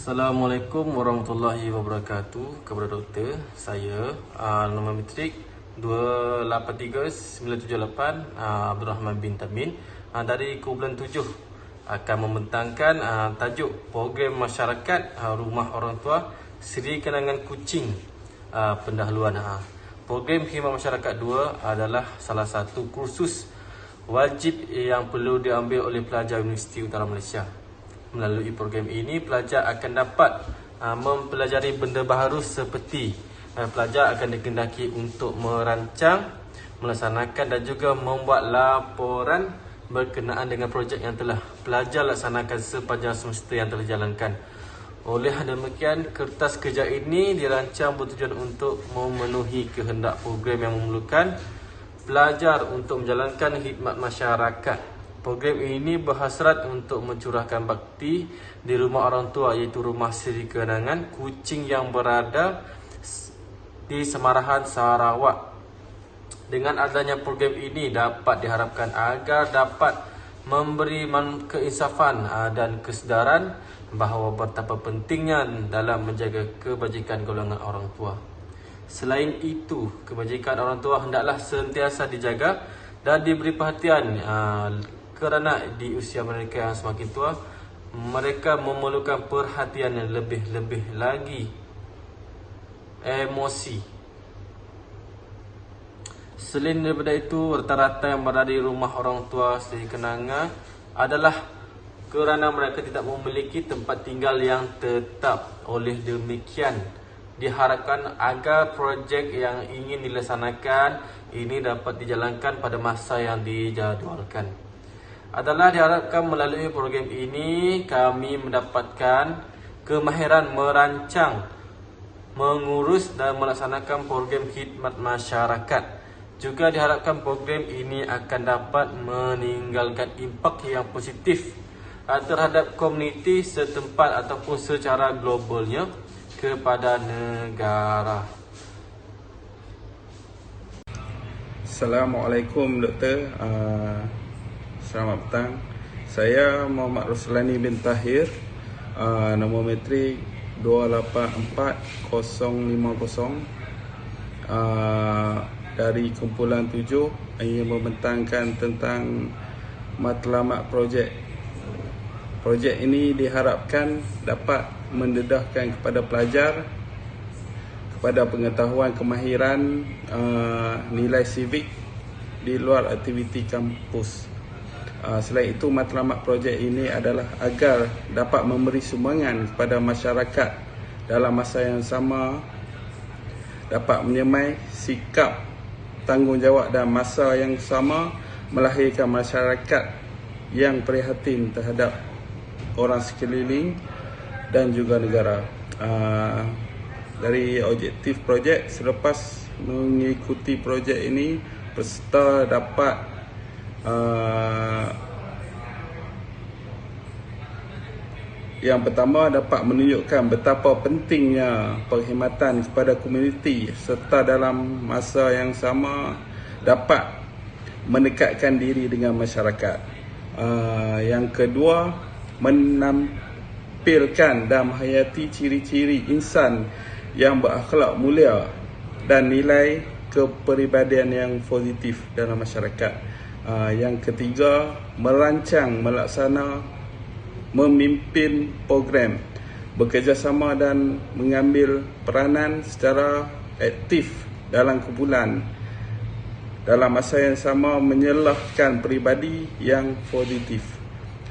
Assalamualaikum warahmatullahi wabarakatuh. Kepada doktor, saya nombor matrik 283978 Abdul Rahman bin Tamin dari kumpulan 7 akan membentangkan tajuk program masyarakat rumah orang tua Seri Kenangan Kuching pendahuluan. Program khidmat masyarakat 2 adalah salah satu kursus wajib yang perlu diambil oleh pelajar Universiti Utara Malaysia. Melalui program ini, pelajar akan dapat mempelajari benda baharu seperti pelajar akan dikehendaki untuk merancang, melaksanakan dan juga membuat laporan berkenaan dengan projek yang telah pelajar laksanakan sepanjang semester yang telah dijalankan. Oleh demikian, kertas kerja ini dirancang bertujuan untuk memenuhi kehendak program yang memerlukan pelajar untuk menjalankan khidmat masyarakat. Program ini berhasrat untuk mencurahkan bakti di rumah orang tua, iaitu Rumah Seri Kenangan Kuching yang berada di Semarahan, Sarawak. Dengan adanya program ini dapat diharapkan agar dapat memberi keinsafan dan kesedaran bahawa betapa pentingnya dalam menjaga kebajikan golongan orang tua. Selain itu, kebajikan orang tua hendaklah sentiasa dijaga dan diberi perhatian kerana di usia mereka yang semakin tua, mereka memerlukan perhatian yang lebih-lebih lagi emosi. Selain daripada itu, rata-rata yang berada di rumah orang tua Seri Kenangan adalah kerana mereka tidak memiliki tempat tinggal yang tetap. Oleh demikian, diharapkan agar projek yang ingin dilaksanakan ini dapat dijalankan pada masa yang dijadualkan. Diharapkan melalui program ini kami mendapatkan kemahiran merancang, mengurus dan melaksanakan program khidmat masyarakat. Juga diharapkan program ini akan dapat meninggalkan impak yang positif terhadap komuniti setempat ataupun secara globalnya kepada negara. Assalamualaikum doktor. Selamat petang. Saya Muhammad Roslani bin Tahir, nombor matrik 284050, dari kumpulan 7, ingin membentangkan tentang matlamat projek. Projek ini diharapkan dapat mendedahkan kepada pelajar kepada pengetahuan kemahiran nilai sivik di luar aktiviti kampus. Selain itu, matlamat projek ini adalah agar dapat memberi sumbangan kepada masyarakat dalam masa yang sama, dapat menyemai sikap tanggungjawab dan masa yang sama melahirkan masyarakat yang prihatin terhadap orang sekeliling dan juga negara. Dari objektif projek, selepas mengikuti projek ini, peserta dapat yang pertama, dapat menunjukkan betapa pentingnya perkhidmatan kepada komuniti serta dalam masa yang sama dapat mendekatkan diri dengan masyarakat. Yang kedua, menampilkan dan menghayati ciri-ciri insan yang berakhlak mulia dan nilai kepribadian yang positif dalam masyarakat. Yang ketiga, merancang, melaksana, memimpin program, bekerjasama dan mengambil peranan secara aktif dalam kumpulan. Dalam masa yang sama, menyelahkan peribadi yang positif.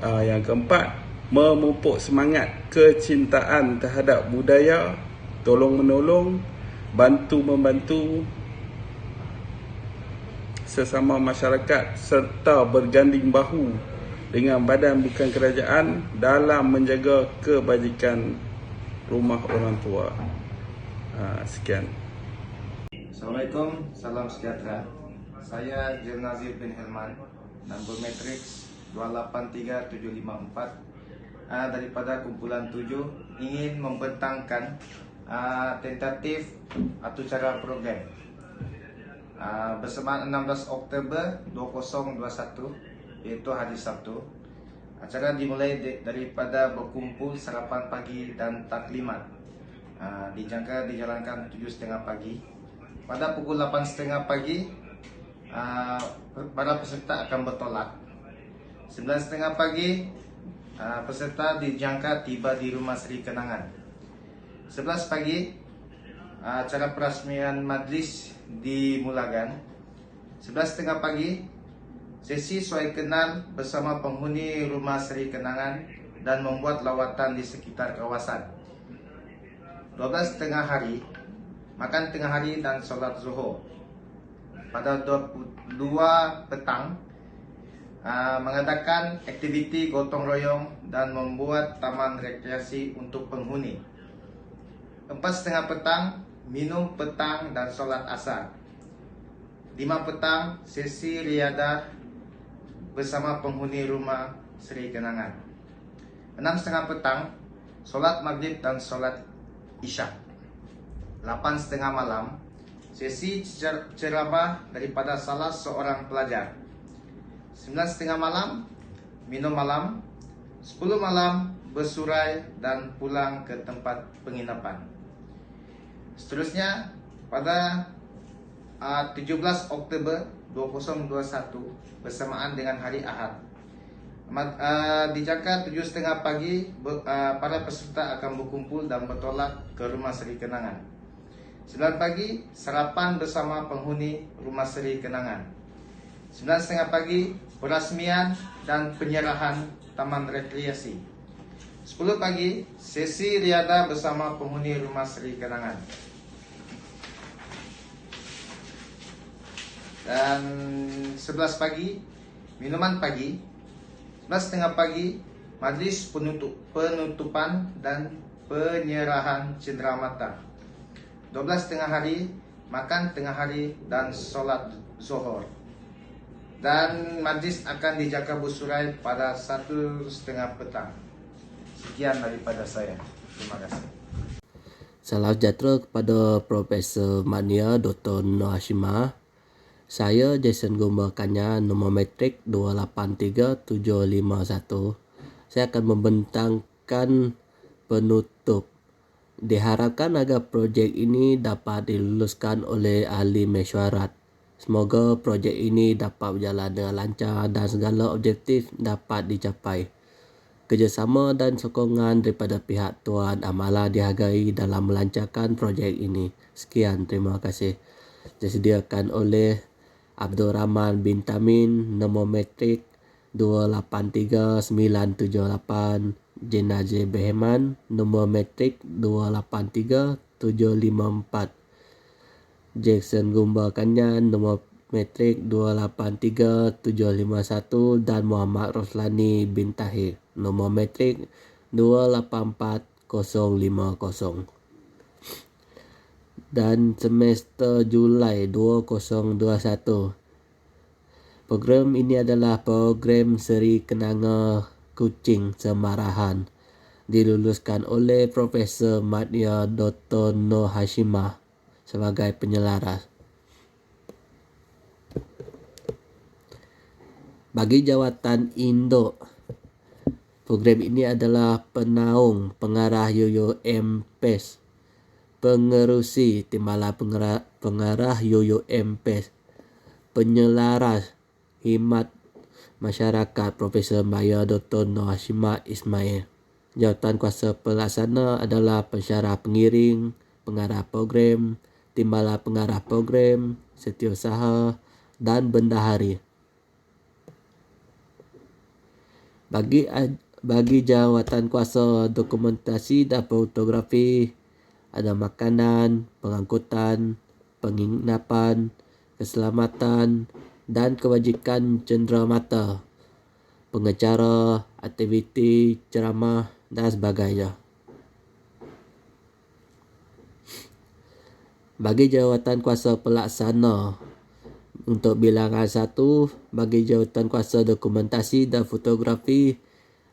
Yang keempat, memupuk semangat kecintaan terhadap budaya, tolong-menolong, bantu-membantu sesama masyarakat serta berganding bahu dengan badan bukan kerajaan dalam menjaga kebajikan rumah orang tua. Sekian. Assalamualaikum, salam sejahtera. Saya Jen Nazir bin Helman, nombor matriks 283754, daripada kumpulan 7, ingin membentangkan tentatif atau cara program bersamaan 16 Oktober 2021, iaitu hari Sabtu. Acara dimulai daripada berkumpul sarapan pagi dan taklimat. Dijangka dijalankan 7.30 pagi. Pada pukul 8.30 pagi, para peserta akan bertolak. 9.30 pagi, peserta dijangka tiba di Rumah Seri Kenangan. 11 pagi, acara perasmian majlis dimulakan. 11.30 pagi, sesi suai kenal bersama penghuni Rumah Seri Kenangan dan membuat lawatan di sekitar kawasan. 12.30 hari, makan tengah hari dan solat zuhur. Pada 22 petang, mengadakan aktiviti gotong royong dan membuat taman rekreasi untuk penghuni. 4.30 petang, minum petang dan solat asar. 5 petang, sesi riadah bersama penghuni Rumah Seri Kenangan. 6.30 petang, solat maghrib dan solat isyak. 8.30 malam, sesi ceramah daripada salah seorang pelajar. 9.30 malam, minum malam. 10 malam, bersurai dan pulang ke tempat penginapan. Seterusnya, pada 17 Oktober 2021 bersamaan dengan hari Ahad, dijangka 7.30 pagi, para peserta akan berkumpul dan bertolak ke Rumah Seri Kenangan. 9 pagi, sarapan bersama penghuni Rumah Seri Kenangan. 9.30 pagi, perasmian dan penyerahan taman rekreasi. 10 pagi, sesi riadah bersama penghuni Rumah Seri Kenangan. Dan 11 pagi, minuman pagi. 11.30 pagi, majlis penutupan dan penyerahan cenderamata. 12 hari, makan tengah hari dan solat zuhur. Dan majlis akan dijaga bersurai pada 1.30 petang. Sekian daripada saya. Terima kasih. Salam sejahtera kepada Profesor Mania Dr. Noor Hashimah. Saya Jason Gomba Kanya, nombor matrik 283751. Saya akan membentangkan penutup. Diharapkan agar projek ini dapat diluluskan oleh ahli mesyuarat. Semoga projek ini dapat berjalan dengan lancar dan segala objektif dapat dicapai. Kerjasama dan sokongan daripada pihak Tuan Amalah dihargai dalam melancarkan projek ini. Sekian, terima kasih. Disediakan oleh Abdul Rahman bin Tamin, nombor matrik 283978. Jenazah Beheman, nombor matrik 283754. Jackson Gumba Kanyan, nombor matrik 283751. Dan Muhammad Roslani bin Tahir, nombor matrik 284050. Dan semester Julai 2021. Program ini adalah program Seri Kenanga Kuching Semarahan, diluluskan oleh Profesor Mania Dr. Noor Hashimah sebagai penyelaras. Bagi jawatan induk, program ini adalah penaung pengarah UUM-PES, pengerusi timbalan pengarah UUM-PES, penyelaras khidmat masyarakat Profesor Mania Dr. Noor Hashimah Ismail. Jawatan kuasa pelaksana adalah pensyarah pengiring, pengarah program, timbalan pengarah program, setiausaha dan bendahari. Bagi jawatan kuasa dokumentasi dan fotografi, ada makanan, pengangkutan, penginapan, keselamatan dan kebajikan cenderamata, pengacara, aktiviti ceramah dan sebagainya. Bagi jawatan kuasa pelaksana, untuk bilangan 1, bagi jawatan kuasa dokumentasi dan fotografi,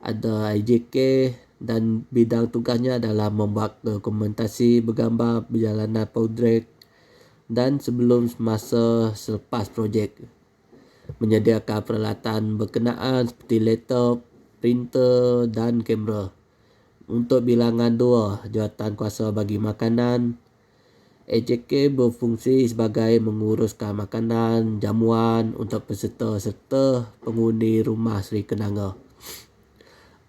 ada IJK dan bidang tugasnya adalah membuat dokumentasi bergambar perjalanan projek dan sebelum, masa, selepas projek, menyediakan peralatan berkenaan seperti laptop, printer, dan kamera. Untuk bilangan 2, jawatan kuasa bagi makanan, AJK berfungsi sebagai menguruskan makanan, jamuan untuk peserta serta penghuni rumah Sri Kenanga.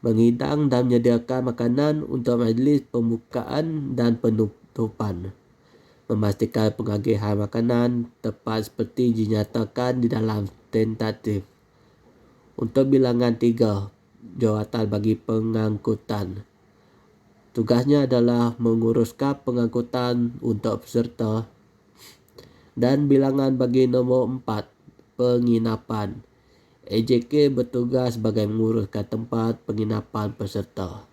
Menghidang dan menyediakan makanan untuk majlis pembukaan dan penutupan. Memastikan pengagihan makanan tepat seperti dinyatakan di dalam tentatif. Untuk bilangan 3, jawatan bagi pengangkutan. Tugasnya adalah menguruskan pengangkutan untuk peserta. Dan bilangan bagi nombor 4, penginapan. AJK bertugas sebagai menguruskan tempat penginapan peserta.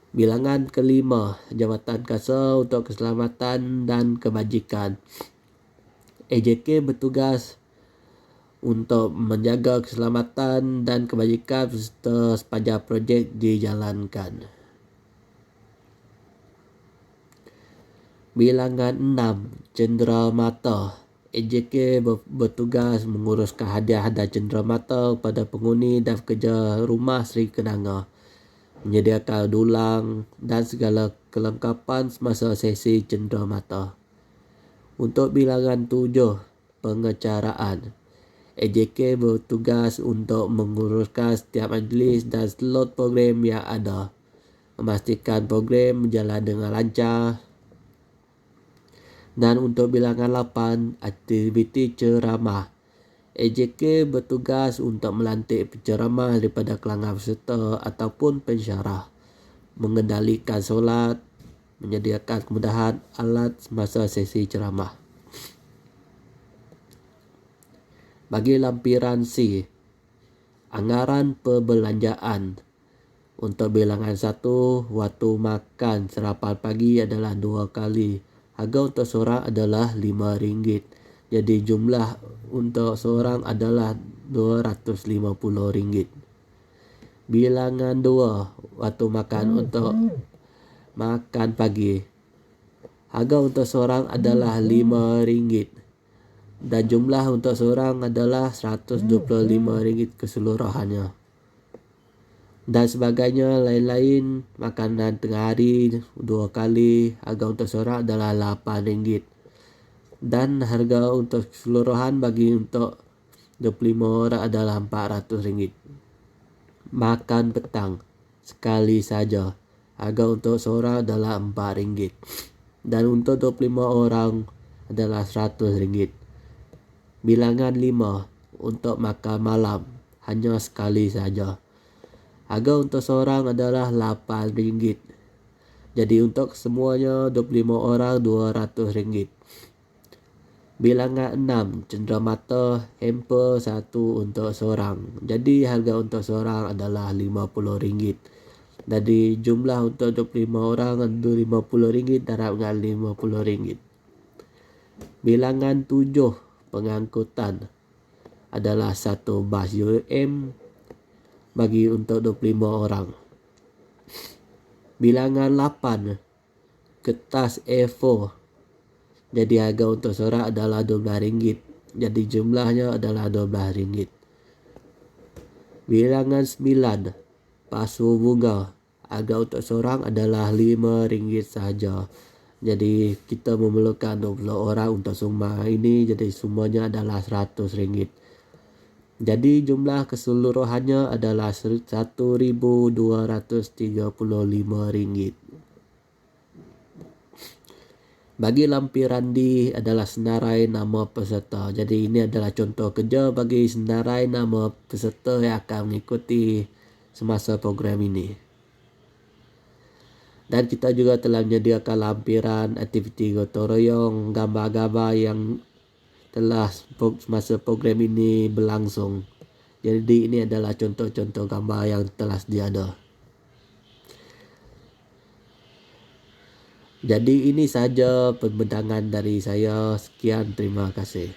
Bilangan kelima, jawatan kuasa untuk keselamatan dan kebajikan. AJK bertugas untuk menjaga keselamatan dan kebajikan peserta sepanjang projek dijalankan. Bilangan 6, cenderamata. AJK bertugas menguruskan hadiah-hadiah cenderamata kepada penghuni dan pekerja rumah Sri Kenanga, menyediakan dulang dan segala kelengkapan semasa sesi cenderamata. Untuk bilangan 7, pengecaraan. AJK bertugas untuk menguruskan setiap majlis dan slot program yang ada, memastikan program berjalan dengan lancar. Dan untuk bilangan 8, aktiviti ceramah. AJK bertugas untuk melantik penceramah daripada kalangan peserta ataupun pensyarah, mengendalikan solat, menyediakan kemudahan alat semasa sesi ceramah. Bagi lampiran C, anggaran perbelanjaan. Untuk bilangan 1, waktu makan sarapan pagi adalah 2 kali. Harga untuk seorang adalah RM5. Jadi jumlah untuk seorang adalah RM250. Bilangan 2, waktu makan untuk makan pagi. Harga untuk seorang adalah RM5. Dan jumlah untuk seorang adalah RM125 keseluruhannya. Dan sebagainya lain-lain, makanan tengah hari 2 kali, harga untuk seorang adalah RM8. Dan harga untuk keseluruhan bagi untuk 25 orang adalah RM400. Makan petang sekali saja, harga untuk seorang adalah RM4. Dan untuk 25 orang adalah RM100. Bilangan 5, untuk makan malam hanya sekali saja. Harga untuk seorang adalah RM8. Jadi untuk semuanya 25 orang RM200. Bilangan 6, cenderamata hamper 1 untuk seorang. Jadi harga untuk seorang adalah RM50. Jadi jumlah untuk 25 orang RM50 darab dengan RM50. Bilangan 7, pengangkutan adalah 1 bas UM bagi untuk 25 orang. Bilangan 8, kertas A4. Jadi harga untuk seorang adalah RM12. Jadi jumlahnya adalah RM12. Bilangan 9, pasu bunga. Harga untuk seorang adalah RM5 sahaja. Jadi kita memerlukan 20 orang untuk semua ini. Jadi semuanya adalah RM100. Jadi jumlah keseluruhannya adalah RM1,235. Bagi lampiran D adalah senarai nama peserta. Jadi ini adalah contoh kerja bagi senarai nama peserta yang akan mengikuti semasa program ini. Dan kita juga telah menyediakan lampiran aktiviti gotong royong, gambar-gambar yang telah semasa program ini berlangsung. Jadi ini adalah contoh-contoh gambar yang telah diada. Jadi ini saja pembentangan dari saya. Sekian, terima kasih.